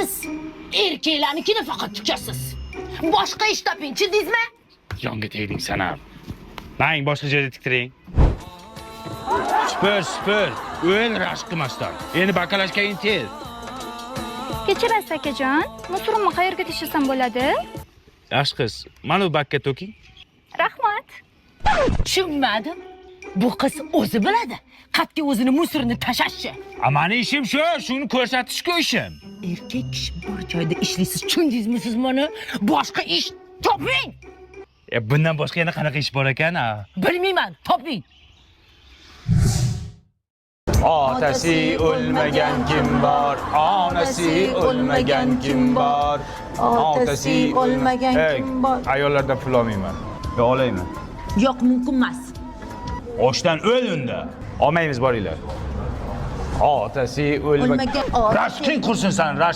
Siz erkeklarnikini faqat tikasiz. Boshqa ish toping-chi, deysizmi? Yonga tegding sana. Mang boshqa joyda tiktiring. Spur. O'l rashk qilmasdan. Endi bakalashga intil. Kechirasiz akajon. Musurimni qayerga tashlasam bo'ladi? Yaxshi qiz, mana bu bakka to'king. Rahmat. Tushunmadim. Bu qiz o'zi biladi. Qatga o'zini musorni tashashchi. Mani ishim shu, shuni ko'rsatishga ishim. Erkak kishi bir joyda ishlaysiz, tushundingizmi siz buni? Boshqa ish toping. Bundan boshqa yana qanaqa ish bor ekan? Bilmayman, toping. Otasi o'lmagan kim bor? Onasi o'lmagan kim bor? Otasi o'lmagan kim bor? Ayollardan pul olmayman. Yo olayman. Yo'q, mumkin emas. Ochdan o'l unda. Olmaymiz boringlar. Otasi o'lmagan. Rashking qursin san, rashk